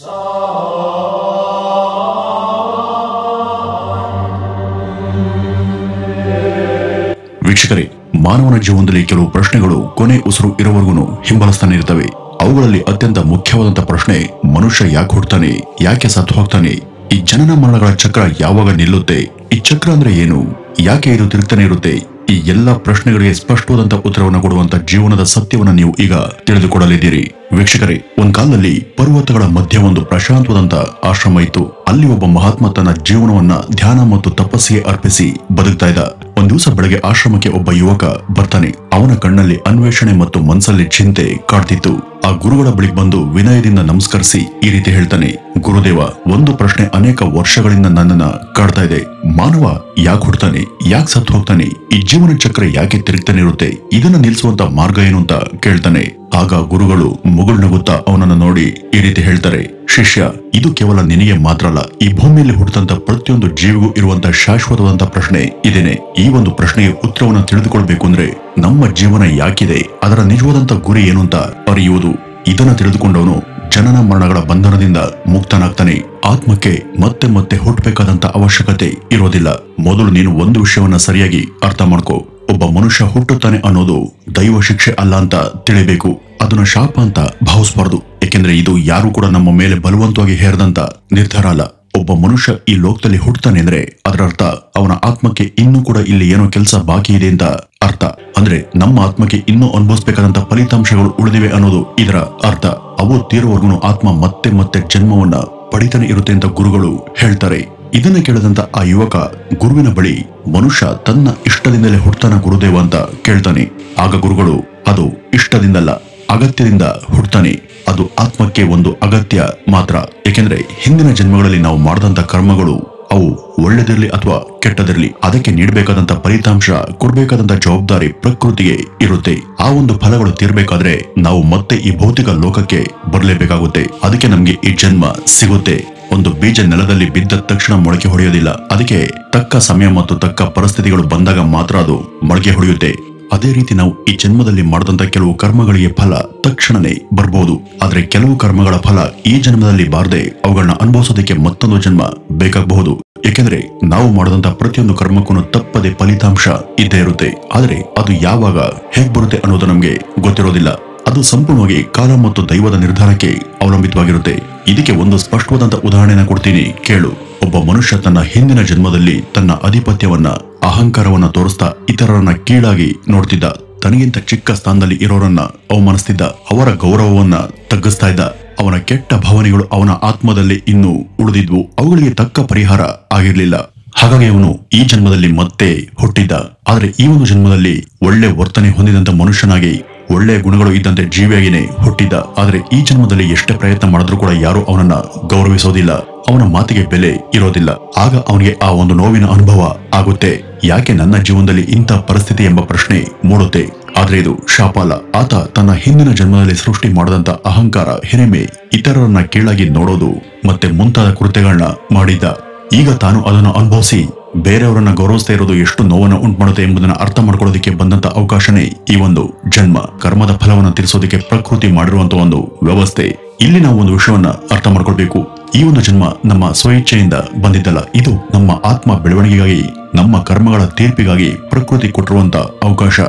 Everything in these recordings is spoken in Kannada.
ವೀಕ್ಷಕರೇ, ಮಾನವನ ಜೀವನದಲ್ಲಿ ಕೆಲವು ಪ್ರಶ್ನೆಗಳು ಕೊನೆ ಉಸಿರು ಇರುವವರೆಗೂ ಹಿಂಬಾಲಿಸ್ತಾನೆ ಇರ್ತವೆ. ಅವುಗಳಲ್ಲಿ ಅತ್ಯಂತ ಮುಖ್ಯವಾದಂತಹ ಪ್ರಶ್ನೆ, ಮನುಷ್ಯ ಯಾಕೆ ಹುಡ್ತಾನೆ, ಯಾಕೆ ಸತ್ತು ಹೋಗ್ತಾನೆ, ಈ ಜನನ ಮರಣಗಳ ಚಕ್ರ ಯಾವಾಗ ನಿಲ್ಲುತ್ತೆ, ಈ ಚಕ್ರ ಅಂದ್ರೆ ಏನು, ಯಾಕೆ ಇದು ತಿರುಗ್ತಾನೆ ಇರುತ್ತೆ, ಈ ಎಲ್ಲಾ ಪ್ರಶ್ನೆಗಳಿಗೆ ಸ್ಪಷ್ಟವಾದಂತಹ ಉತ್ತರವನ್ನು ಕೊಡುವಂತ ಜೀವನದ ಸತ್ಯವನ್ನ ನೀವು ಈಗ ತಿಳಿದುಕೊಳ್ಳಲಿದ್ದೀರಿ. ವೀಕ್ಷಕರೇ, ಒಂದ್ ಕಾಲದಲ್ಲಿ ಪರ್ವತಗಳ ಮಧ್ಯೆ ಒಂದು ಪ್ರಶಾಂತವಾದಂತ ಆಶ್ರಮ ಇತ್ತು. ಅಲ್ಲಿ ಒಬ್ಬ ಮಹಾತ್ಮ ತನ್ನ ಜೀವನವನ್ನ ಧ್ಯಾನ ಮತ್ತು ತಪಸ್ಸಿಗೆ ಅರ್ಪಿಸಿ ಬದುಕ್ತಾ ಇದ್ದ. ಒಂದ್ ದಿವಸ ಬೆಳಗ್ಗೆ ಆಶ್ರಮಕ್ಕೆ ಒಬ್ಬ ಯುವಕ ಬರ್ತಾನೆ. ಅವನ ಕಣ್ಣಲ್ಲಿ ಅನ್ವೇಷಣೆ ಮತ್ತು ಮನಸ್ಸಲ್ಲಿ ಚಿಂತೆ ಕಾಡ್ತಿತ್ತು. ಆ ಗುರುಗಳ ಬಳಿಗೆ ಬಂದು ವಿನಯದಿಂದ ನಮಸ್ಕರಿಸಿ ಈ ರೀತಿ ಹೇಳ್ತಾನೆ, ಗುರುದೇವ, ಒಂದು ಪ್ರಶ್ನೆ ಅನೇಕ ವರ್ಷಗಳಿಂದ ನನ್ನನ್ನ ಕಾಡ್ತಾ ಇದೆ. ಮಾನವ ಯಾಕೆ ಹುಡ್ತಾನೆ, ಯಾಕೆ ಸತ್ತು ಹೋಗ್ತಾನೆ, ಈ ಜೀವನ ಚಕ್ರ ಯಾಕೆ ತಿರುಗ್ತಾನೆ ಇರುತ್ತೆ, ಇದನ್ನ ನಿಲ್ಸುವಂತ ಮಾರ್ಗ ಏನು ಅಂತ ಕೇಳ್ತಾನೆ. ಆಗ ಗುರುಗಳು ಮುಗುಳ್ನಗುತ್ತಾ ಅವನನ್ನ ನೋಡಿ ಈ ರೀತಿ ಹೇಳ್ತಾರೆ, ಶಿಷ್ಯ, ಇದು ಕೇವಲ ನಿನಗೆ ಮಾತ್ರ ಅಲ್ಲ, ಈ ಭೂಮಿಯಲ್ಲಿ ಹುಟ್ಟಂತ ಪ್ರತಿಯೊಂದು ಜೀವಿಗೂ ಇರುವಂತ ಶಾಶ್ವತವಾದಂತ ಪ್ರಶ್ನೆ ಇದೇನೆ. ಈ ಒಂದು ಪ್ರಶ್ನೆಗೆ ಉತ್ತರವನ್ನ ತಿಳಿದುಕೊಳ್ಬೇಕು ಅಂದ್ರೆ ನಮ್ಮ ಜೀವನ ಯಾಕಿದೆ, ಅದರ ನಿಜವಾದಂತ ಗುರಿ ಏನು ಅಂತ ಅರಿಯುವುದು. ಇದನ್ನ ತಿಳಿದುಕೊಂಡವನು ಜನನ ಮರಣಗಳ ಬಂಧನದಿಂದ ಮುಕ್ತನಾಗ್ತಾನೆ. ಆತ್ಮಕ್ಕೆ ಮತ್ತೆ ಮತ್ತೆ ಹುಟ್ಟಬೇಕಾದಂತ ಅವಶ್ಯಕತೆ ಇರೋದಿಲ್ಲ. ಮೊದಲು ನೀನು ಒಂದು ವಿಷಯವನ್ನ ಸರಿಯಾಗಿ ಅರ್ಥ ಮಾಡ್ಕೋ. ಒಬ್ಬ ಮನುಷ್ಯ ಹುಟ್ಟುತ್ತಾನೆ ಅನ್ನೋದು ದೈವ ಶಿಕ್ಷೆ ಅಲ್ಲ ಅಂತ ತಿಳಿಬೇಕು. ಅದನ್ನ ಶಾಪ ಅಂತ ಭಾವಿಸಬಾರದು. ಯಾಕೆಂದ್ರೆ ಇದು ಯಾರು ಕೂಡ ನಮ್ಮ ಮೇಲೆ ಬಲವಂತವಾಗಿ ಹೇರದಂತ ನಿರ್ಧಾರ ಅಲ್ಲ. ಒಬ್ಬ ಮನುಷ್ಯ ಈ ಲೋಕದಲ್ಲಿ ಹುಟ್ಟುತ್ತಾನೆ ಅಂದ್ರೆ ಅದರ ಅರ್ಥ ಅವನ ಆತ್ಮಕ್ಕೆ ಇನ್ನೂ ಕೂಡ ಇಲ್ಲಿ ಏನೋ ಕೆಲಸ ಬಾಕಿ ಇದೆ ಅಂತ ಅರ್ಥ. ಅಂದ್ರೆ ನಮ್ಮ ಆತ್ಮಕ್ಕೆ ಇನ್ನೂ ಅನುಭವಿಸಬೇಕಾದಂತ ಫಲಿತಾಂಶಗಳು ಉಳಿದಿವೆ ಅನ್ನೋದು ಇದರ ಅರ್ಥ. ಅವು ತೀರುವವರೆಗೂ ಆತ್ಮ ಮತ್ತೆ ಮತ್ತೆ ಜನ್ಮವನ್ನ ಪಡಿತಾನೆ ಇರುತ್ತೆ ಅಂತ ಗುರುಗಳು ಹೇಳ್ತಾರೆ. ಇದನ್ನ ಕೇಳಿದಂತ ಆ ಯುವಕ ಗುರುವಿನ ಬಳಿ, ಮನುಷ್ಯ ತನ್ನ ಇಷ್ಟದಿಂದಲೇ ಹುಡ್ತಾನ ಗುರುದೇವ ಅಂತ ಕೇಳ್ತಾನೆ. ಆಗ ಗುರುಗಳು, ಅದು ಇಷ್ಟದಿಂದಲ್ಲ, ಅಗತ್ಯದಿಂದ ಹುಡ್ತಾನೆ. ಅದು ಆತ್ಮಕ್ಕೆ ಒಂದು ಅಗತ್ಯ ಮಾತ್ರ. ಏಕೆಂದ್ರೆ ಹಿಂದಿನ ಜನ್ಮಗಳಲ್ಲಿ ನಾವು ಮಾಡಿದಂತ ಕರ್ಮಗಳು, ಅವು ಒಳ್ಳೆದಿರ್ಲಿ ಅಥವಾ ಕೆಟ್ಟದಿರ್ಲಿ, ಅದಕ್ಕೆ ನೀಡಬೇಕಾದಂತ ಫಲಿತಾಂಶ, ಕೊಡ್ಬೇಕಾದಂತ ಜವಾಬ್ದಾರಿ ಪ್ರಕೃತಿಗೆ ಇರುತ್ತೆ. ಆ ಒಂದು ಫಲಗಳು ತೀರ್ಬೇಕಾದ್ರೆ ನಾವು ಮತ್ತೆ ಈ ಭೌತಿಕ ಲೋಕಕ್ಕೆ ಬರಲೇಬೇಕಾಗುತ್ತೆ. ಅದಕ್ಕೆ ನಮ್ಗೆ ಈ ಜನ್ಮ ಸಿಗುತ್ತೆ. ಒಂದು ಬೀಜ ನೆಲದಲ್ಲಿ ಬಿದ್ದ ತಕ್ಷಣ ಮೊಳಕೆ ಹೊಡೆಯೋದಿಲ್ಲ. ಅದಕ್ಕೆ ತಕ್ಕ ಸಮಯ ಮತ್ತು ತಕ್ಕ ಪರಿಸ್ಥಿತಿಗಳು ಬಂದಾಗ ಮಾತ್ರ ಅದು ಮೊಳಕೆ ಹೊಡೆಯುತ್ತೆ. ಅದೇ ರೀತಿ ನಾವು ಈ ಜನ್ಮದಲ್ಲಿ ಮಾಡಿದಂತ ಕೆಲವು ಕರ್ಮಗಳಿಗೆ ಫಲ ತಕ್ಷಣನೇ ಬರ್ಬೋದು. ಆದ್ರೆ ಕೆಲವು ಕರ್ಮಗಳ ಫಲ ಈ ಜನ್ಮದಲ್ಲಿ ಬಾರದೆ ಅವುಗಳನ್ನ ಅನುಭವಿಸೋದಕ್ಕೆ ಮತ್ತೊಂದು ಜನ್ಮ ಬೇಕಾಗಬಹುದು. ಏಕೆಂದ್ರೆ ನಾವು ಮಾಡಿದಂತ ಪ್ರತಿಯೊಂದು ಕರ್ಮಕ್ಕೂ ತಪ್ಪದೆ ಫಲಿತಾಂಶ ಇದ್ದೇ ಇರುತ್ತೆ. ಆದ್ರೆ ಅದು ಯಾವಾಗ ಹೇಗ್ ಬರುತ್ತೆ ಅನ್ನೋದು ನಮ್ಗೆ ಗೊತ್ತಿರೋದಿಲ್ಲ. ಅದು ಸಂಪೂರ್ಣವಾಗಿ ಕಾಲ ಮತ್ತು ದೈವದ ನಿರ್ಧಾರಕ್ಕೆ ಅವಲಂಬಿತವಾಗಿರುತ್ತೆ. ಇದಕ್ಕೆ ಒಂದು ಸ್ಪಷ್ಟವಾದಂತ ಉದಾಹರಣೆನ ಕೊಡ್ತೀನಿ, ಕೇಳು. ಒಬ್ಬ ಮನುಷ್ಯ ತನ್ನ ಹಿಂದಿನ ಜನ್ಮದಲ್ಲಿ ತನ್ನ ಆಧಿಪತ್ಯವನ್ನ, ಅಹಂಕಾರವನ್ನ ತೋರಿಸ್ತಾ ಇತರರನ್ನ ಕೀಳಾಗಿ ನೋಡ್ತಿದ್ದ. ತನಗಿಂತ ಚಿಕ್ಕ ಸ್ಥಾನದಲ್ಲಿ ಇರೋರನ್ನ ಅವಮಾನಿಸ್ತಿದ್ದ. ಅವರ ಗೌರವವನ್ನ ತಗ್ಗಿಸ್ತಾ ಇದ್ದ. ಅವನ ಕೆಟ್ಟ ಭಾವನೆಗಳು ಅವನ ಆತ್ಮದಲ್ಲಿ ಇನ್ನೂ ಉಳಿದಿದ್ವು. ಅವುಗಳಿಗೆ ತಕ್ಕ ಪರಿಹಾರ ಆಗಿರ್ಲಿಲ್ಲ. ಹಾಗಾಗಿ ಅವನು ಈ ಜನ್ಮದಲ್ಲಿ ಮತ್ತೆ ಹುಟ್ಟಿದ್ದ. ಆದ್ರೆ ಈ ಒಂದು ಜನ್ಮದಲ್ಲಿ ಒಳ್ಳೆ ವರ್ತನೆ ಹೊಂದಿದಂತ ಮನುಷ್ಯನಾಗಿ, ಒಳ್ಳೆಯ ಗುಣಗಳು ಇದ್ದಂತೆ ಜೀವಿಯಾಗಿನೇ ಹುಟ್ಟಿದ್ದ. ಆದ್ರೆ ಈ ಜನ್ಮದಲ್ಲಿ ಎಷ್ಟೇ ಪ್ರಯತ್ನ ಮಾಡಿದ್ರೂ ಕೂಡ ಯಾರು ಅವನನ್ನ ಗೌರವಿಸೋದಿಲ್ಲ, ಅವನ ಮಾತಿಗೆ ಬೆಲೆ ಇರೋದಿಲ್ಲ. ಆಗ ಅವನಿಗೆ ಆ ಒಂದು ನೋವಿನ ಅನುಭವ ಆಗುತ್ತೆ. ಯಾಕೆ ನನ್ನ ಜೀವನದಲ್ಲಿ ಇಂಥ ಪರಿಸ್ಥಿತಿ ಎಂಬ ಪ್ರಶ್ನೆ ಮೂಡುತ್ತೆ. ಆದ್ರೆ ಇದು ಶಾಪ ಅಲ್ಲ. ಆತ ತನ್ನ ಹಿಂದಿನ ಜನ್ಮದಲ್ಲಿ ಸೃಷ್ಟಿ ಮಾಡದಂತ ಅಹಂಕಾರ, ಹಿರಿಮೆ, ಇತರರನ್ನ ಕೀಳಾಗಿ ನೋಡೋದು ಮತ್ತೆ ಮುಂತಾದ ಕೃತ್ಯಗಳನ್ನ ಮಾಡಿದ್ದ. ಈಗ ತಾನು ಅದನ್ನು ಅನುಭವಿಸಿ ಬೇರೆಯವರನ್ನ ಗೌರವಿಸ್ತಾ ಇರೋದು ಎಷ್ಟು ನೋವನ್ನು ಉಂಟು ಮಾಡುತ್ತೆ ಎಂಬುದನ್ನ ಅರ್ಥ ಮಾಡ್ಕೊಳ್ಳೋದಕ್ಕೆ ಬಂದಂತ ಅವಕಾಶನೇ ಈ ಒಂದು ಜನ್ಮ. ಕರ್ಮದ ಫಲವನ್ನ ತೀರಿಸೋದಕ್ಕೆ ಪ್ರಕೃತಿ ಮಾಡಿರುವಂತ ಒಂದು ವ್ಯವಸ್ಥೆ. ಇಲ್ಲಿ ನಾವು ಒಂದು ವಿಷಯವನ್ನ ಅರ್ಥ ಮಾಡ್ಕೊಳ್ಬೇಕು. ಈ ಒಂದು ಜನ್ಮ ನಮ್ಮ ಸ್ವಇಚ್ಛೆಯಿಂದ ಬಂದಿದ್ದಲ್ಲ. ಇದು ನಮ್ಮ ಆತ್ಮ ಬೆಳವಣಿಗೆಗಾಗಿ, ನಮ್ಮ ಕರ್ಮಗಳ ತೀರ್ಪಿಗಾಗಿ ಪ್ರಕೃತಿ ಕೊಟ್ಟಿರುವಂತ ಅವಕಾಶ.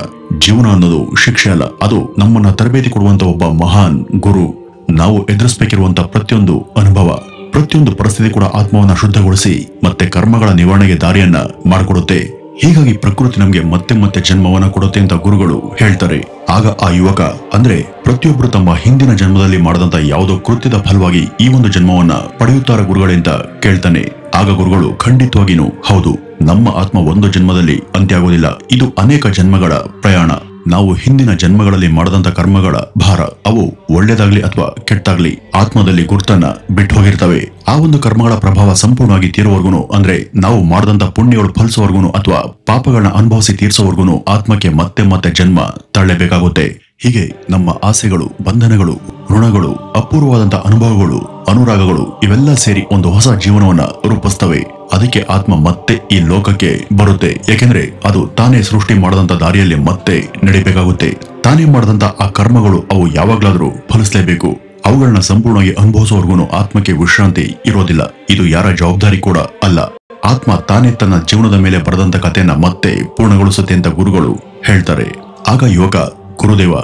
ಜೀವನ ಅನ್ನೋದು ಶಿಕ್ಷೆ ಅಲ್ಲ, ಅದು ನಮ್ಮನ್ನ ತರಬೇತಿ ಕೊಡುವಂತ ಒಬ್ಬ ಮಹಾನ್ ಗುರು. ನಾವು ಎದುರಿಸಬೇಕಿರುವಂತ ಪ್ರತಿಯೊಂದು ಅನುಭವ, ಪ್ರತಿಯೊಂದು ಪರಿಸ್ಥಿತಿ ಕೂಡ ಆತ್ಮವನ್ನ ಶುದ್ಧಗೊಳಿಸಿ ಮತ್ತೆ ಕರ್ಮಗಳ ನಿವಾರಣೆಗೆ ದಾರಿಯನ್ನ ಮಾಡಿಕೊಡುತ್ತೆ. ಹೀಗಾಗಿ ಪ್ರಕೃತಿ ನಮ್ಗೆ ಮತ್ತೆ ಮತ್ತೆ ಜನ್ಮವನ್ನ ಕೊಡುತ್ತೆ ಅಂತ ಗುರುಗಳು ಹೇಳ್ತಾರೆ. ಆಗ ಆ ಯುವಕ, ಅಂದ್ರೆ ಪ್ರತಿಯೊಬ್ಬರು ತಮ್ಮ ಹಿಂದಿನ ಜನ್ಮದಲ್ಲಿ ಮಾಡದಂತ ಯಾವುದೋ ಕೃತ್ಯದ ಫಲವಾಗಿ ಈ ಒಂದು ಜನ್ಮವನ್ನ ಪಡೆಯುತ್ತಾರ ಗುರುಗಳೇ ಅಂತ ಕೇಳ್ತಾನೆ. ಆಗ ಗುರುಗಳು, ಖಂಡಿತವಾಗಿನೂ ಹೌದು, ನಮ್ಮ ಆತ್ಮ ಒಂದು ಜನ್ಮದಲ್ಲಿ ಅಂತ್ಯ ಆಗೋದಿಲ್ಲ. ಇದು ಅನೇಕ ಜನ್ಮಗಳ ಪ್ರಯಾಣ. ನಾವು ಹಿಂದಿನ ಜನ್ಮಗಳಲ್ಲಿ ಮಾಡದಂತ ಕರ್ಮಗಳ ಭಾರ, ಅವು ಒಳ್ಳೇದಾಗ್ಲಿ ಅಥವಾ ಕೆಟ್ಟಾಗ್ಲಿ ಆತ್ಮದಲ್ಲಿ ಗುರ್ತನ್ನ ಬಿಟ್ಟು ಹೋಗಿರ್ತವೆ. ಆ ಒಂದು ಕರ್ಮಗಳ ಪ್ರಭಾವ ಸಂಪೂರ್ಣವಾಗಿ ತೀರುವವರೆಗೂ, ಅಂದ್ರೆ ನಾವು ಮಾಡದಂತ ಪುಣ್ಯಗಳು ಫಲಿಸುವವರೆಗೂ ಅಥವಾ ಪಾಪಗಳನ್ನ ಅನುಭವಿಸಿ ತೀರ್ಸೋವರೆಗೂ ಆತ್ಮಕ್ಕೆ ಮತ್ತೆ ಮತ್ತೆ ಜನ್ಮ ತಳ್ಳಬೇಕಾಗುತ್ತೆ. ಹೀಗೆ ನಮ್ಮ ಆಸೆಗಳು, ಬಂಧನಗಳು, ಋಣಗಳು, ಅಪೂರ್ವವಾದಂತ ಅನುಭವಗಳು, ಅನುರಾಗಗಳು ಇವೆಲ್ಲ ಸೇರಿ ಒಂದು ಹೊಸ ಜೀವನವನ್ನ ರೂಪಿಸ್ತವೆ. ಅದಕ್ಕೆ ಆತ್ಮ ಮತ್ತೆ ಈ ಲೋಕಕ್ಕೆ ಬರುತ್ತೆ. ಯಾಕೆಂದ್ರೆ ಅದು ತಾನೇ ಸೃಷ್ಟಿ ಮಾಡದಂತ ದಾರಿಯಲ್ಲಿ ಮತ್ತೆ ನಡಿಬೇಕಾಗುತ್ತೆ. ತಾನೇ ಮಾಡದಂತ ಆ ಕರ್ಮಗಳು ಅವು ಯಾವಾಗ್ಲಾದ್ರೂ ಫಲಿಸಲೇಬೇಕು. ಅವುಗಳನ್ನ ಸಂಪೂರ್ಣವಾಗಿ ಅನುಭವಿಸುವವರೆಗೂ ಆತ್ಮಕ್ಕೆ ವಿಶ್ರಾಂತಿ ಇರೋದಿಲ್ಲ. ಇದು ಯಾರ ಜವಾಬ್ದಾರಿ ಕೂಡ ಅಲ್ಲ. ಆತ್ಮ ತಾನೇ ತನ್ನ ಜೀವನದ ಮೇಲೆ ಬರೆದಂತ ಕಥೆಯನ್ನ ಮತ್ತೆ ಪೂರ್ಣಗೊಳಿಸುತ್ತೆ ಅಂತ ಗುರುಗಳು ಹೇಳ್ತಾರೆ. ಆಗ ಯುವಕ, ಗುರುದೇವ,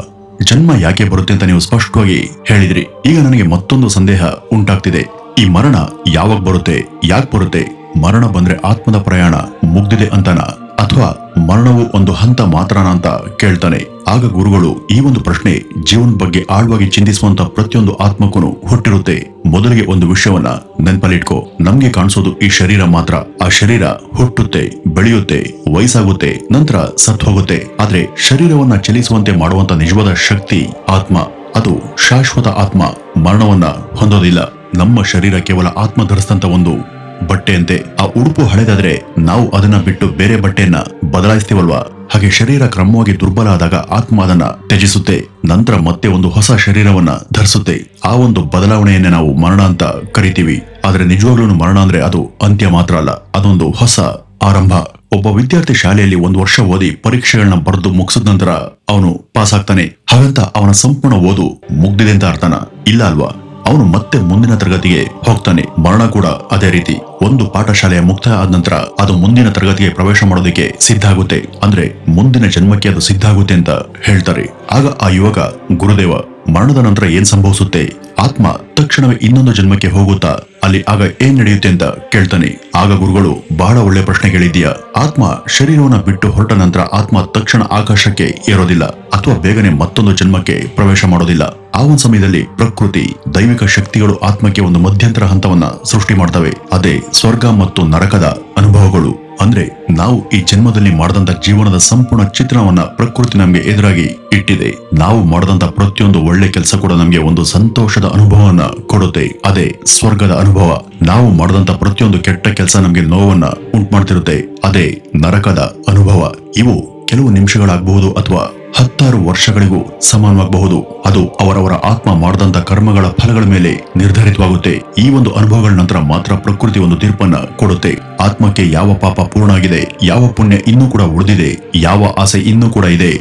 ಜನ್ಮ ಯಾಕೆ ಬರುತ್ತೆ ಅಂತ ನೀವು ಸ್ಪಷ್ಟವಾಗಿ ಹೇಳಿದ್ರಿ. ಈಗ ನನಗೆ ಮತ್ತೊಂದು ಸಂದೇಹ ಉಂಟಾಗ್ತಿದೆ. ಈ ಮರಣ ಯಾವಾಗ ಬರುತ್ತೆ, ಯಾಕೆ ಬರುತ್ತೆ? ಮರಣ ಬಂದ್ರೆ ಆತ್ಮದ ಪ್ರಯಾಣ ಮುಗ್ದಿದೆ ಅಂತನಾ, ಅಥವಾ ಮರಣವು ಒಂದು ಹಂತ ಮಾತ್ರನ ಅಂತ ಕೇಳ್ತಾನೆ. ಆಗ ಗುರುಗಳು ಈ ಒಂದು ಪ್ರಶ್ನೆ ಜೀವನದ ಬಗ್ಗೆ ಆಳವಾಗಿ ಚಿಂತಿಸುವಂತ ಪ್ರತಿಯೊಂದು ಆತ್ಮಕ್ಕೂ ಹುಟ್ಟಿರುತ್ತೆ. ಮೊದಲಿಗೆ ಒಂದು ವಿಷಯವನ್ನ ನೆನಪಲ್ಲಿಟ್ಕೋ, ನಮ್ಗೆ ಕಾಣಿಸೋದು ಈ ಶರೀರ ಮಾತ್ರ. ಆ ಶರೀರ ಹುಟ್ಟುತ್ತೆ, ಬೆಳೆಯುತ್ತೆ, ವಯಸ್ಸಾಗುತ್ತೆ, ನಂತರ ಸತ್ತು ಹೋಗುತ್ತೆ. ಆದ್ರೆ ಶರೀರವನ್ನ ಚಲಿಸುವಂತೆ ಮಾಡುವಂತ ನಿಜವಾದ ಶಕ್ತಿ ಆತ್ಮ. ಅದು ಶಾಶ್ವತ ಆತ್ಮ, ಮರಣವನ್ನ ಹೊಂದೋದಿಲ್ಲ. ನಮ್ಮ ಶರೀರ ಕೇವಲ ಆತ್ಮ ಧರಿಸಿದಂತ ಒಂದು ಬಟ್ಟೆಯಂತೆ. ಆ ಉಡುಪು ಹಳೆದಾದ್ರೆ ನಾವು ಅದನ್ನ ಬಿಟ್ಟು ಬೇರೆ ಬಟ್ಟೆಯನ್ನ ಬದಲಾಯಿಸ್ತೀವಲ್ವಾ? ಹಾಗೆ ಶರೀರ ಕ್ರಮವಾಗಿ ದುರ್ಬಲ ಆದಾಗ ಆತ್ಮ ಅದನ್ನ ತ್ಯಜಿಸುತ್ತೆ, ನಂತರ ಮತ್ತೆ ಒಂದು ಹೊಸ ಶರೀರವನ್ನ ಧರಿಸುತ್ತೆ. ಆ ಒಂದು ಬದಲಾವಣೆಯನ್ನೇ ನಾವು ಮರಣ ಅಂತ ಕರಿತೀವಿ. ಆದ್ರೆ ನಿಜವಾಗ್ಲೂ ಮರಣ ಅಂದ್ರೆ ಅದು ಅಂತ್ಯ ಮಾತ್ರ ಅಲ್ಲ, ಅದೊಂದು ಹೊಸ ಆರಂಭ. ಒಬ್ಬ ವಿದ್ಯಾರ್ಥಿ ಶಾಲೆಯಲ್ಲಿ 1 ವರ್ಷ ಓದಿ ಪರೀಕ್ಷೆಗಳನ್ನ ಬರೆದು ಮುಗಿಸಿದ ನಂತರ ಅವನು ಪಾಸ್ ಆಗ್ತಾನೆ. ಹಾಗಂತ ಅವನ ಸಂಪೂರ್ಣ ಓದು ಮುಗ್ದಿದೆ ಅಂತ ಅರ್ಥನ? ಇಲ್ಲ ಅಲ್ವಾ? ಅವನು ಮತ್ತೆ ಮುಂದಿನ ತರಗತಿಗೆ ಹೋಗ್ತಾನೆ. ಮರಣ ಕೂಡ ಅದೇ ರೀತಿ. ಒಂದು ಪಾಠಶಾಲೆಯ ಮುಕ್ತಾಯ ಆದ ನಂತರ ಅದು ಮುಂದಿನ ತರಗತಿಗೆ ಪ್ರವೇಶ ಮಾಡೋದಕ್ಕೆ ಸಿದ್ಧ ಆಗುತ್ತೆ. ಅಂದ್ರೆ ಮುಂದಿನ ಜನ್ಮಕ್ಕೆ ಅದು ಸಿದ್ಧ ಆಗುತ್ತೆ ಅಂತ ಹೇಳ್ತಾರೆ. ಆಗ ಆ ಯುವಕ, ಗುರುದೇವ, ಮರಣದ ನಂತರ ಏನ್ ಸಂಭವಿಸುತ್ತೆ? ಆತ್ಮ ತಕ್ಷಣವೇ ಇನ್ನೊಂದು ಜನ್ಮಕ್ಕೆ ಹೋಗುತ್ತಾ? ಅಲ್ಲಿ ಆಗ ಏನ್ ನಡೆಯುತ್ತೆ ಅಂತ ಕೇಳ್ತಾನೆ. ಆಗ ಗುರುಗಳು, ಬಹಳ ಒಳ್ಳೆ ಪ್ರಶ್ನೆ ಕೇಳಿದ್ದೀಯಾ. ಆತ್ಮ ಶರೀರವನ್ನ ಬಿಟ್ಟು ಹೊರಟ ನಂತರ ಆತ್ಮ ತಕ್ಷಣ ಆಕಾಶಕ್ಕೆ ಏರೋದಿಲ್ಲ ಅಥವಾ ಬೇಗನೆ ಮತ್ತೊಂದು ಜನ್ಮಕ್ಕೆ ಪ್ರವೇಶ ಮಾಡೋದಿಲ್ಲ. ಆ ಒಂದು ಸಮಯದಲ್ಲಿ ಪ್ರಕೃತಿ, ದೈವಿಕ ಶಕ್ತಿಗಳು ಆತ್ಮಕ್ಕೆ ಒಂದು ಮಧ್ಯಂತರ ಹಂತವನ್ನ ಸೃಷ್ಟಿ ಮಾಡ್ತವೆ. ಅದೇ ಸ್ವರ್ಗ ಮತ್ತು ನರಕದ ಅನುಭವಗಳು. ಅಂದ್ರೆ ನಾವು ಈ ಜನ್ಮದಲ್ಲಿ ಮಾಡದಂತ ಜೀವನದ ಸಂಪೂರ್ಣ ಚಿತ್ರಣವನ್ನ ಪ್ರಕೃತಿ ನಮ್ಗೆ ಎದುರಾಗಿ ಇಟ್ಟಿದೆ. ನಾವು ಮಾಡದಂತ ಪ್ರತಿಯೊಂದು ಒಳ್ಳೆ ಕೆಲಸ ಕೂಡ ನಮ್ಗೆ ಒಂದು ಸಂತೋಷದ ಅನುಭವವನ್ನ ಕೊಡುತ್ತೆ. ಅದೇ ಸ್ವರ್ಗದ ಅನುಭವ. ನಾವು ಮಾಡದಂತ ಪ್ರತಿಯೊಂದು ಕೆಟ್ಟ ಕೆಲಸ ನಮ್ಗೆ ನೋವನ್ನ ಉಂಟು ಮಾಡ್ತಿರುತ್ತೆ. ಅದೇ ನರಕದ ಅನುಭವ. ಇವು ಕೆಲವು ನಿಮಿಷಗಳಾಗಬಹುದು ಅಥವಾ 10 ವರ್ಷಗಳಿಗೂ ಸಮಾನವಾಗಬಹುದು. ಅದು ಅವರವರ ಆತ್ಮ ಮಾಡದಂತ ಕರ್ಮಗಳ ಫಲಗಳ ಮೇಲೆ ನಿರ್ಧರಿತವಾಗುತ್ತೆ. ಈ ಒಂದು ಅನುಭವಗಳ ನಂತರ ಮಾತ್ರ ಪ್ರಕೃತಿ ಒಂದು ತೀರ್ಪನ್ನ ಕೊಡುತ್ತೆ. ಆತ್ಮಕ್ಕೆ ಯಾವ ಪಾಪ ಪೂರ್ಣ ಆಗಿದೆ, ಯಾವ ಪುಣ್ಯ ಇನ್ನೂ ಕೂಡ ಉಳಿದಿದೆ, ಯಾವ ಆಸೆ ಇನ್ನೂ ಕೂಡ ಇದೆ,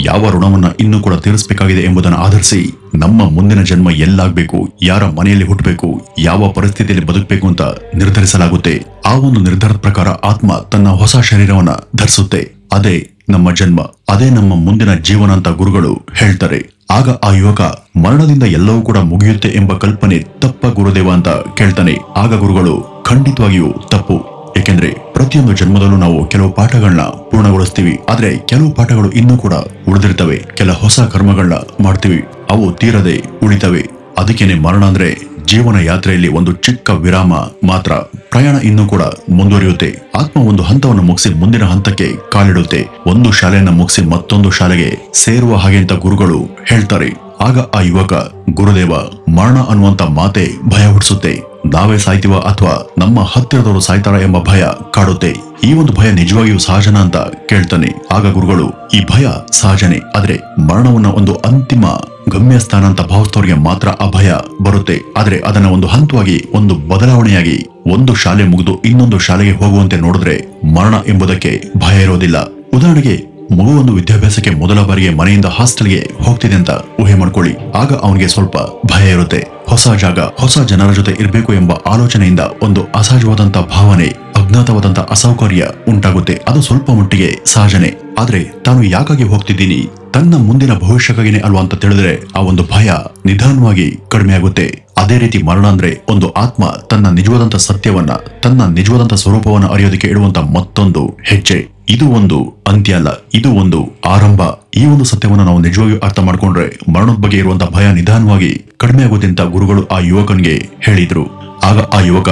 ಯಾವ ಋಣವನ್ನ ಇನ್ನೂ ಕೂಡ ತೀರಿಸಬೇಕಾಗಿದೆ ಎಂಬುದನ್ನು ಆಧರಿಸಿ ನಮ್ಮ ಮುಂದಿನ ಜನ್ಮ ಎಲ್ಲಾಗಬೇಕು, ಯಾರ ಮನೆಯಲ್ಲಿ ಹುಟ್ಟಬೇಕು, ಯಾವ ಪರಿಸ್ಥಿತಿಯಲ್ಲಿ ಬದುಕಬೇಕು ಅಂತ ನಿರ್ಧರಿಸಲಾಗುತ್ತೆ. ಆ ಒಂದು ನಿರ್ಧಾರದ ಪ್ರಕಾರ ಆತ್ಮ ತನ್ನ ಹೊಸ ಶರೀರವನ್ನ ಧರಿಸುತ್ತೆ. ಅದೇ ನಮ್ಮ ಜನ್ಮ, ಅದೇ ನಮ್ಮ ಮುಂದಿನ ಜೀವನ ಅಂತ ಗುರುಗಳು ಹೇಳ್ತಾರೆ. ಆಗ ಆ ಯುವಕ, ಮರಣದಿಂದ ಎಲ್ಲವೂ ಕೂಡ ಮುಗಿಯುತ್ತೆ ಎಂಬ ಕಲ್ಪನೆ ತಪ್ಪ ಗುರುದೇವ ಅಂತ ಕೇಳ್ತಾನೆ. ಆಗ ಗುರುಗಳು, ಖಂಡಿತವಾಗಿಯೂ ತಪ್ಪು. ಏಕೆಂದ್ರೆ ಪ್ರತಿಯೊಂದು ಜನ್ಮದಲ್ಲೂ ನಾವು ಕೆಲವು ಪಾಠಗಳನ್ನ ಪೂರ್ಣಗೊಳಿಸ್ತೀವಿ. ಆದ್ರೆ ಕೆಲವು ಪಾಠಗಳು ಇನ್ನೂ ಕೂಡ ಉಳಿದಿರ್ತವೆ. ಕೆಲ ಹೊಸ ಕರ್ಮಗಳನ್ನ ಮಾಡ್ತೀವಿ, ಅವು ತೀರದೆ ಉಳಿತವೆ. ಅದಕ್ಕೇನೆ ಮರಣ ಅಂದ್ರೆ ಜೀವನ ಯಾತ್ರೆಯಲ್ಲಿ ಒಂದು ಚಿಕ್ಕ ವಿರಾಮ ಮಾತ್ರ. ಪ್ರಯಾಣ ಇನ್ನೂ ಕೂಡ ಮುಂದುವರಿಯುತ್ತೆ. ಆತ್ಮ ಒಂದು ಹಂತವನ್ನು ಮುಗಿಸಿ ಮುಂದಿನ ಹಂತಕ್ಕೆ ಕಾಲಿಡುತ್ತೆ. ಒಂದು ಶಾಲೆಯನ್ನ ಮುಗಿಸಿ ಮತ್ತೊಂದು ಶಾಲೆಗೆ ಸೇರುವ ಹಾಗೆ ಅಂತ ಗುರುಗಳು ಹೇಳ್ತಾರೆ. ಆಗ ಆ ಯುವಕ, ಗುರುದೇವ, ಮರಣ ಅನ್ನುವಂತ ಮಾತೆ ಭಯ ಹುಟ್ಟಿಸುತ್ತೆ. ನಾವೇ ಸಾಯ್ತೀವ ಅಥವಾ ನಮ್ಮ ಹತ್ತಿರದವರು ಸಾಯ್ತಾರ ಎಂಬ ಭಯ ಕಾಡುತ್ತೆ. ಈ ಒಂದು ಭಯ ನಿಜವಾಗಿಯೂ ಸಹಜನ ಅಂತ ಕೇಳ್ತಾನೆ. ಆಗ ಗುರುಗಳು, ಈ ಭಯ ಸಹಜನೆ, ಆದ್ರೆ ಮರಣವನ್ನ ಒಂದು ಅಂತಿಮ ಗಮ್ಯಸ್ಥಾನ ಅಂತ ಭಾವಿಸ್ತವ್ರಿಗೆ ಮಾತ್ರ ಆ ಭಯ ಬರುತ್ತೆ. ಆದ್ರೆ ಅದನ್ನ ಒಂದು ಹಂತವಾಗಿ, ಒಂದು ಬದಲಾವಣೆಯಾಗಿ, ಒಂದು ಶಾಲೆ ಮುಗಿದು ಇನ್ನೊಂದು ಶಾಲೆಗೆ ಹೋಗುವಂತೆ ನೋಡಿದ್ರೆ ಮರಣ ಎಂಬುದಕ್ಕೆ ಭಯ ಇರೋದಿಲ್ಲ. ಉದಾಹರಣೆಗೆ, ಮಗು ಒಂದು ವಿದ್ಯಾಭ್ಯಾಸಕ್ಕೆ ಮೊದಲ ಬಾರಿಗೆ ಮನೆಯಿಂದ ಹಾಸ್ಟೆಲ್ಗೆ ಹೋಗ್ತಿದೆ ಅಂತ ಊಹೆ ಮಾಡ್ಕೊಳ್ಳಿ. ಆಗ ಅವನಿಗೆ ಸ್ವಲ್ಪ ಭಯ ಇರುತ್ತೆ. ಹೊಸ ಜಾಗ, ಹೊಸ ಜನರ ಜೊತೆ ಇರಬೇಕು ಎಂಬ ಆಲೋಚನೆಯಿಂದ ಒಂದು ಅಸಹಜವಾದಂತ ಭಾವನೆ, ಅಜ್ಞಾತವಾದಂತ ಅಸೌಕರ್ಯ ಉಂಟಾಗುತ್ತೆ. ಅದು ಸ್ವಲ್ಪ ಮಟ್ಟಿಗೆ ಸಹಜನೆ. ಆದ್ರೆ ತಾನು ಯಾಕಾಗಿ ಹೋಗ್ತಿದ್ದೀನಿ, ತನ್ನ ಮುಂದಿನ ಭವಿಷ್ಯಕ್ಕಾಗಿನೇ ಅಲ್ವಾ ಅಂತ ತಿಳಿದ್ರೆ ಆ ಒಂದು ಭಯ ನಿಧಾನವಾಗಿ ಕಡಿಮೆ ಆಗುತ್ತೆ. ಅದೇ ರೀತಿ ಮರಣ ಅಂದ್ರೆ ಒಂದು ಆತ್ಮ ತನ್ನ ನಿಜವಾದಂತ ಸತ್ಯವನ್ನ, ತನ್ನ ನಿಜವಾದಂತ ಸ್ವರೂಪವನ್ನ ಅರಿಯೋದಕ್ಕೆ ಇಡುವಂತ ಮತ್ತೊಂದು ಹೆಜ್ಜೆ. ಇದು ಒಂದು ಅಂತ್ಯ ಅಲ್ಲ, ಇದು ಒಂದು ಆರಂಭ. ಈ ಒಂದು ಸತ್ಯವನ್ನ ನಾವು ನಿಜವಾಗಿಯೂ ಅರ್ಥ ಮಾಡ್ಕೊಂಡ್ರೆ ಮರಣದ ಬಗ್ಗೆ ಇರುವಂತ ಭಯ ನಿಧಾನವಾಗಿ ಕಡಿಮೆ ಆಗುತ್ತೆ ಅಂತ ಗುರುಗಳು ಆ ಯುವಕನಿಗೆ ಹೇಳಿದ್ರು. ಆಗ ಆ ಯುವಕ,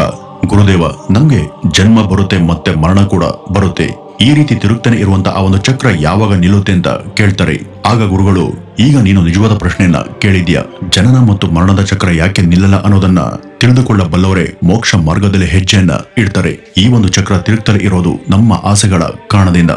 ಗುರುದೇವ, ನಮ್ಗೆ ಜನ್ಮ ಬರುತ್ತೆ ಮತ್ತೆ ಮರಣ ಕೂಡ ಬರುತ್ತೆ. ಈ ರೀತಿ ತಿರುಗ್ತಾನೆ ಇರುವಂತ ಆ ಒಂದು ಚಕ್ರ ಯಾವಾಗ ನಿಲ್ಲುತ್ತೆ ಅಂತ ಕೇಳ್ತಾರೆ. ಆಗ ಗುರುಗಳು, ಈಗ ನೀನು ನಿಜವಾದ ಪ್ರಶ್ನೆಯನ್ನ ಕೇಳಿದ್ಯಾ. ಜನನ ಮತ್ತು ಮರಣದ ಚಕ್ರ ಯಾಕೆ ನಿಲ್ಲಲ್ಲ ಅನ್ನೋದನ್ನ ತಿಳಿದುಕೊಳ್ಳಬಲ್ಲವರೇ ಮೋಕ್ಷ ಮಾರ್ಗದಲ್ಲಿ ಹೆಜ್ಜೆಯನ್ನ ಇಡ್ತಾರೆ. ಈ ಒಂದು ಚಕ್ರ ತಿರುಗ್ತಲೇ ಇರೋದು ನಮ್ಮ ಆಸೆಗಳ ಕಾರಣದಿಂದ.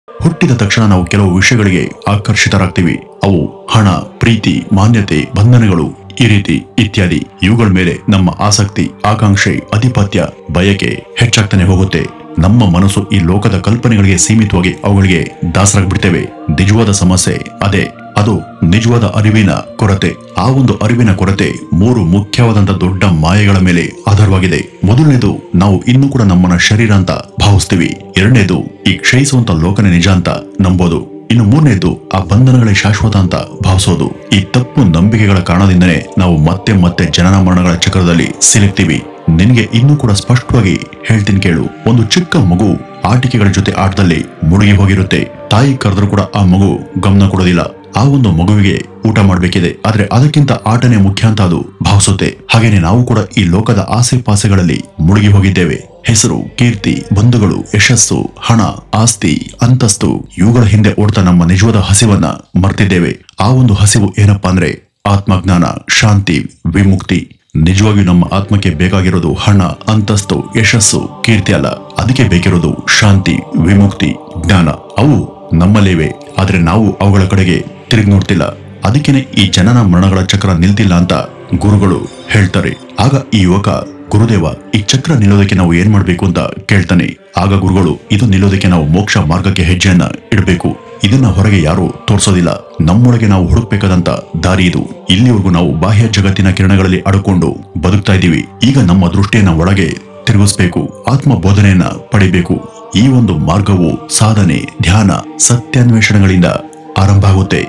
ಹುಟ್ಟಿದ ತಕ್ಷಣ ನಾವು ಕೆಲವು ವಿಷಯಗಳಿಗೆ ಆಕರ್ಷಿತರಾಗ್ತೀವಿ. ಅವು ಹಣ, ಪ್ರೀತಿ, ಮಾನ್ಯತೆ, ಬಂಧನಗಳು, ಈ ರೀತಿ ಇತ್ಯಾದಿ. ಇವುಗಳ ಮೇಲೆ ನಮ್ಮ ಆಸಕ್ತಿ, ಆಕಾಂಕ್ಷೆ, ಅಧಿಪತ್ಯ, ಬಯಕೆ ಹೆಚ್ಚಾಗ್ತಾನೆ ಹೋಗುತ್ತೆ. ನಮ್ಮ ಮನಸ್ಸು ಈ ಲೋಕದ ಕಲ್ಪನೆಗಳಿಗೆ ಸೀಮಿತವಾಗಿ ಅವುಗಳಿಗೆ ದಾಸರಾಗ್ಬಿಡ್ತೇವೆ. ನಿಜವಾದ ಸಮಸ್ಯೆ ಅದೇ. ಅದು ನಿಜವಾದ ಅರಿವಿನ ಕೊರತೆ. ಆ ಒಂದು ಅರಿವಿನ ಕೊರತೆ 3 ಮುಖ್ಯವಾದಂತ ದೊಡ್ಡ ಮಾಯೆಗಳ ಮೇಲೆ ಆಧಾರವಾಗಿದೆ. ಮೊದಲನೇದು, ನಾವು ಇನ್ನೂ ಕೂಡ ನಮ್ಮನ್ನ ಶರೀರ ಅಂತ ಭಾವಿಸ್ತೀವಿ. ಎರಡನೇದು, ಈ ಕ್ಷಯಿಸುವಂತ ಲೋಕನೇ ನಿಜ ಅಂತ ನಂಬೋದು. ಇನ್ನು ಮೂರನೇದು, ಆ ಬಂಧನಗಳೇ ಶಾಶ್ವತ ಅಂತ ಭಾವಿಸೋದು. ಈ ತಪ್ಪು ನಂಬಿಕೆಗಳ ಕಾರಣದಿಂದನೇ ನಾವು ಮತ್ತೆ ಮತ್ತೆ ಜನನ ಮರಣಗಳ ಚಕ್ರದಲ್ಲಿ ಸಿಲುಕ್ತೀವಿ. ನಿನ್ಗೆ ಇನ್ನೂ ಕೂಡ ಸ್ಪಷ್ಟವಾಗಿ ಹೇಳ್ತೀನಿ ಕೇಳು. ಒಂದು ಚಿಕ್ಕ ಮಗು ಆಟಿಕೆಗಳ ಜೊತೆ ಆಟದಲ್ಲಿ ಮುಳುಗಿ ಹೋಗಿರುತ್ತೆ. ತಾಯಿ ಕರೆದ್ರೂ ಕೂಡ ಆ ಮಗು ಗಮನ ಕೊಡೋದಿಲ್ಲ. ಆ ಒಂದು ಮಗುವಿಗೆ ಊಟ ಮಾಡ್ಬೇಕಿದೆ, ಆದ್ರೆ ಅದಕ್ಕಿಂತ ಆಟನೇ ಮುಖ್ಯ ಅಂತ ಅದು ಭಾವಿಸುತ್ತೆ. ಹಾಗೇನೆ ನಾವು ಕೂಡ ಈ ಲೋಕದ ಆಸೆ ಪಾಸೆಗಳಲ್ಲಿ ಮುಳುಗಿ ಹೋಗಿದ್ದೇವೆ. ಹೆಸರು, ಕೀರ್ತಿ, ಬಂಧುಗಳು, ಯಶಸ್ಸು, ಹಣ, ಆಸ್ತಿ, ಅಂತಸ್ತು ಇವುಗಳ ಹಿಂದೆ ಓಡ್ತಾ ನಮ್ಮ ನಿಜವಾದ ಹಸಿವನ್ನ ಮರ್ತಿದ್ದೇವೆ. ಆ ಒಂದು ಹಸಿವು ಏನಪ್ಪಾ ಅಂದ್ರೆ ಆತ್ಮಜ್ಞಾನ, ಶಾಂತಿ, ವಿಮುಕ್ತಿ. ನಿಜವಾಗಿಯೂ ನಮ್ಮ ಆತ್ಮಕ್ಕೆ ಬೇಕಾಗಿರೋದು ಹಣ, ಅಂತಸ್ತು, ಯಶಸ್ಸು, ಕೀರ್ತಿ ಅಲ್ಲ. ಅದಕ್ಕೆ ಬೇಕಿರೋದು ಶಾಂತಿ, ವಿಮುಕ್ತಿ, ಜ್ಞಾನ. ಅವು ನಮ್ಮಲ್ಲಿವೆ, ಆದ್ರೆ ನಾವು ಅವುಗಳ ಕಡೆಗೆ ತಿರುಗಿ ನೋಡ್ತಿಲ್ಲ. ಅದಕ್ಕೇನೆ ಈ ಜನನ ಮರಣಗಳ ಚಕ್ರ ನಿಲ್ತಿಲ್ಲ ಅಂತ ಗುರುಗಳು ಹೇಳ್ತಾರೆ. ಆಗ ಈ ಯುವಕ, ಗುರುದೇವ, ಈ ಚಕ್ರ ನಿಲ್ಲೋದಕ್ಕೆ ನಾವು ಏನ್ ಮಾಡ್ಬೇಕು ಅಂತ ಕೇಳ್ತಾನೆ. ಆಗ ಗುರುಗಳು, ಇದು ನಿಲ್ಲೋದಕ್ಕೆ ನಾವು ಮೋಕ್ಷ ಮಾರ್ಗಕ್ಕೆ ಹೆಜ್ಜೆಯನ್ನ ಇಡಬೇಕು. ಇದನ್ನ ಹೊರಗೆ ಯಾರು ತೋರ್ಸೋದಿಲ್ಲ. ನಮ್ಮೊಳಗೆ ನಾವು ಹುಡುಕ್ಬೇಕಾದಂತ ದಾರಿ ಇದು. ಇಲ್ಲಿವರೆಗೂ ನಾವು ಬಾಹ್ಯ ಜಗತ್ತಿನ ಕಿರಣಗಳಲ್ಲಿ ಅಡಕೊಂಡು ಬದುಕ್ತಾ ಇದೀವಿ. ಈಗ ನಮ್ಮ ದೃಷ್ಟಿಯನ್ನ ಒಳಗೆ ತಿರುಗಿಸ್ಬೇಕು, ಆತ್ಮ ಬೋಧನೆಯನ್ನ ಪಡಿಬೇಕು. ಈ ಒಂದು ಮಾರ್ಗವು ಸಾಧನೆ, ಧ್ಯಾನ, ಸತ್ಯಾನ್ವೇಷಣೆಗಳಿಂದ ಆರಂಭ ಆಗುತ್ತೆ.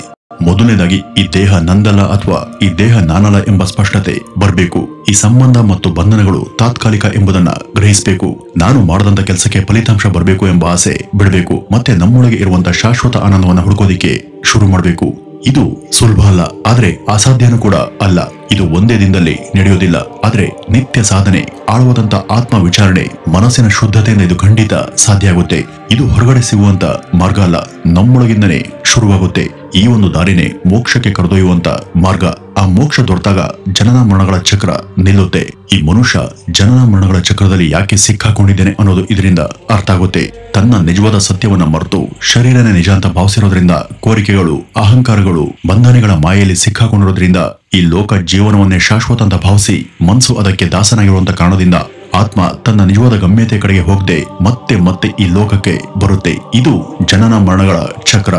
ಮೊದಲನೇದಾಗಿ ಈ ದೇಹ ನಂದಲ್ಲ ಅಥವಾ ಈ ದೇಹ ನಾನಲ್ಲ ಎಂಬ ಸ್ಪಷ್ಟತೆ ಬರಬೇಕು. ಈ ಸಂಬಂಧ ಮತ್ತು ಬಂಧನಗಳು ತಾತ್ಕಾಲಿಕ ಎಂಬುದನ್ನ ಗ್ರಹಿಸಬೇಕು. ನಾನು ಮಾಡದಂತ ಕೆಲಸಕ್ಕೆ ಫಲಿತಾಂಶ ಬರಬೇಕು ಎಂಬ ಆಸೆ ಬಿಡಬೇಕು. ಮತ್ತೆ ನಮ್ಮೊಳಗೆ ಇರುವಂತಹ ಶಾಶ್ವತ ಆನಂದವನ್ನ ಹುಡುಕೋದಿಕ್ಕೆ ಶುರು ಮಾಡಬೇಕು. ಇದು ಸುಲಭ ಅಲ್ಲ, ಆದ್ರೆ ಅಸಾಧ್ಯನೂ ಕೂಡ ಅಲ್ಲ. ಇದು ಒಂದೇ ದಿನದಲ್ಲಿ ನಡೆಯೋದಿಲ್ಲ. ಆದ್ರೆ ನಿತ್ಯ ಸಾಧನೆ, ಆಳುವಾದಂತ ಆತ್ಮ ವಿಚಾರಣೆ, ಮನಸ್ಸಿನ ಶುದ್ಧತೆಯಿಂದ ಇದು ಖಂಡಿತ ಸಾಧ್ಯ ಆಗುತ್ತೆ. ಇದು ಹೊರಗಡೆ ಸಿಗುವಂತ ಮಾರ್ಗ ಅಲ್ಲ, ನಮ್ಮೊಳಗಿಂದನೇ ಶುರುವಾಗುತ್ತೆ. ಈ ಒಂದು ದಾರಿನೇ ಮೋಕ್ಷಕ್ಕೆ ಕರೆದೊಯ್ಯುವಂತ ಮಾರ್ಗ. ಆ ಮೋಕ್ಷ ದೊರೆತಾಗ ಜನನ ಮರಣಗಳ ಚಕ್ರ ನಿಲ್ಲುತ್ತೆ. ಈ ಮನುಷ್ಯ ಜನನ ಮರಣಗಳ ಚಕ್ರದಲ್ಲಿ ಯಾಕೆ ಸಿಕ್ಕಾಕೊಂಡಿದ್ದೇನೆ ಅನ್ನೋದು ಇದರಿಂದ ಅರ್ಥ ಆಗುತ್ತೆ. ತನ್ನ ನಿಜವಾದ ಸತ್ಯವನ್ನ ಮರೆತು ಶರೀರನೇ ನಿಜ ಅಂತ ಭಾವಿಸಿರೋದ್ರಿಂದ, ಕೋರಿಕೆಗಳು, ಅಹಂಕಾರಗಳು, ಬಂಧನೆಗಳ ಮಾಯೆಯಲ್ಲಿ ಸಿಕ್ಕಾಕೊಂಡಿರೋದ್ರಿಂದ, ಈ ಲೋಕ ಜೀವನವನ್ನೇ ಶಾಶ್ವತ ಅಂತ ಭಾವಿಸಿ ಮನಸ್ಸು ಅದಕ್ಕೆ ದಾಸನಾಗಿರುವಂತ ಕಾರಣದಿಂದ ಆತ್ಮ ತನ್ನ ನಿಜವಾದ ಗಮ್ಯತೆ ಕಡೆಗೆ ಹೋಗದೆ ಮತ್ತೆ ಮತ್ತೆ ಈ ಲೋಕಕ್ಕೆ ಬರುತ್ತೆ. ಇದು ಜನನ ಮರಣಗಳ ಚಕ್ರ.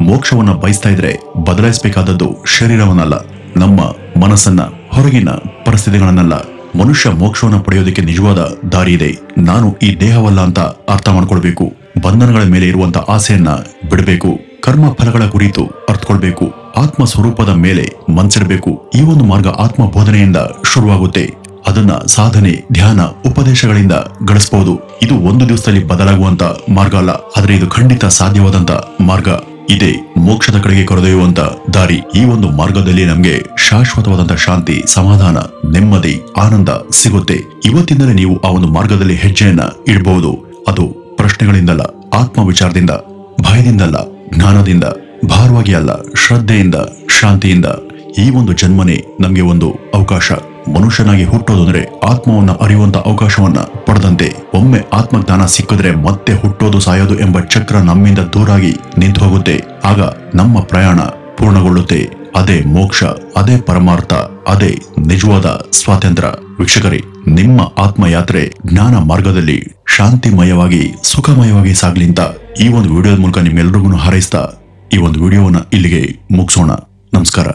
ಮೋಕ್ಷವನ್ನ ಬಯಸ್ತಾ ಇದ್ರೆ ಬದಲಾಯಿಸಬೇಕಾದದ್ದು ಶರೀರವನ್ನಲ್ಲ, ನಮ್ಮ ಮನಸ್ಸನ್ನ, ಹೊರಗಿನ ಪರಿಸ್ಥಿತಿಗಳನ್ನಲ್ಲ. ಮನುಷ್ಯ ಮೋಕ್ಷವನ್ನ ಪಡೆಯೋದಕ್ಕೆ ನಿಜವಾದ ದಾರಿ ಇದೆ. ನಾನು ಈ ದೇಹವಲ್ಲ ಅಂತ ಅರ್ಥ ಮಾಡ್ಕೊಳ್ಬೇಕು. ಬಂಧನಗಳ ಮೇಲೆ ಇರುವಂತ ಆಸೆಯನ್ನ ಬಿಡಬೇಕು. ಕರ್ಮ ಫಲಗಳ ಕುರಿತು ಅರ್ಥಕೊಳ್ಬೇಕು. ಆತ್ಮ ಸ್ವರೂಪದ ಮೇಲೆ ಮನ್ಸಿಡಬೇಕು. ಈ ಒಂದು ಮಾರ್ಗ ಆತ್ಮ ಬೋಧನೆಯಿಂದ ಶುರುವಾಗುತ್ತೆ. ಅದನ್ನ ಸಾಧನೆ, ಧ್ಯಾನ, ಉಪದೇಶಗಳಿಂದ ಗಳಿಸಬಹುದು. ಇದು ಒಂದು ದಿವಸದಲ್ಲಿ ಬದಲಾಗುವಂತ ಮಾರ್ಗ ಅಲ್ಲ, ಆದ್ರೆ ಇದು ಖಂಡಿತ ಸಾಧ್ಯವಾದಂತ ಮಾರ್ಗ. ಇದೇ ಮೋಕ್ಷದ ಕಡೆಗೆ ಕರೆದೊಯ್ಯುವಂತ ದಾರಿ. ಈ ಒಂದು ಮಾರ್ಗದಲ್ಲಿ ನಮ್ಗೆ ಶಾಶ್ವತವಾದಂತ ಶಾಂತಿ, ಸಮಾಧಾನ, ನೆಮ್ಮದಿ, ಆನಂದ ಸಿಗುತ್ತೆ. ಇವತ್ತಿಂದಲೇ ನೀವು ಆ ಒಂದು ಮಾರ್ಗದಲ್ಲಿ ಹೆಜ್ಜೆಯನ್ನ ಇಡಬಹುದು. ಅದು ಪ್ರಶ್ನೆಗಳಿಂದಲ್ಲ, ಆತ್ಮ ವಿಚಾರದಿಂದ, ಭಯದಿಂದಲ್ಲ, ಜ್ಞಾನದಿಂದ, ಭಾರವಾಗಿ ಅಲ್ಲ, ಶ್ರದ್ಧೆಯಿಂದ, ಶಾಂತಿಯಿಂದ. ಈ ಒಂದು ಜನ್ಮನೇ ನಮ್ಗೆ ಒಂದು ಅವಕಾಶ. ಮನುಷ್ಯನಾಗಿ ಹುಟ್ಟೋದು ಅಂದ್ರೆ ಆತ್ಮವನ್ನ ಅರಿಯುವಂತ ಅವಕಾಶವನ್ನ ಪಡೆದಂತೆ. ಒಮ್ಮೆ ಆತ್ಮಜ್ಞಾನ ಸಿಕ್ಕಿದ್ರೆ ಮತ್ತೆ ಹುಟ್ಟೋದು ಸಾಯೋದು ಎಂಬ ಚಕ್ರ ನಮ್ಮಿಂದ ದೂರಾಗಿ ನಿಂತು ಹೋಗುತ್ತೆ. ಆಗ ನಮ್ಮ ಪ್ರಯಾಣ ಪೂರ್ಣಗೊಳ್ಳುತ್ತೆ. ಅದೇ ಮೋಕ್ಷ, ಅದೇ ಪರಮಾರ್ಥ, ಅದೇ ನಿಜವಾದ ಸ್ವಾತಂತ್ರ್ಯ. ವೀಕ್ಷಕರೇ, ನಿಮ್ಮ ಆತ್ಮಯಾತ್ರೆ ಜ್ಞಾನ ಮಾರ್ಗದಲ್ಲಿ ಶಾಂತಿಮಯವಾಗಿ, ಸುಖಮಯವಾಗಿ ಸಾಗ್ಲಿ ಅಂತ ಈ ಒಂದು ವಿಡಿಯೋದ ಮೂಲಕ ನಿಮ್ಗೆಲ್ರಿಗೂ ಹಾರೈಸ್ತಾ ಈ ಒಂದು ವಿಡಿಯೋವನ್ನ ಇಲ್ಲಿಗೆ ಮುಗಿಸೋಣ. ನಮಸ್ಕಾರ.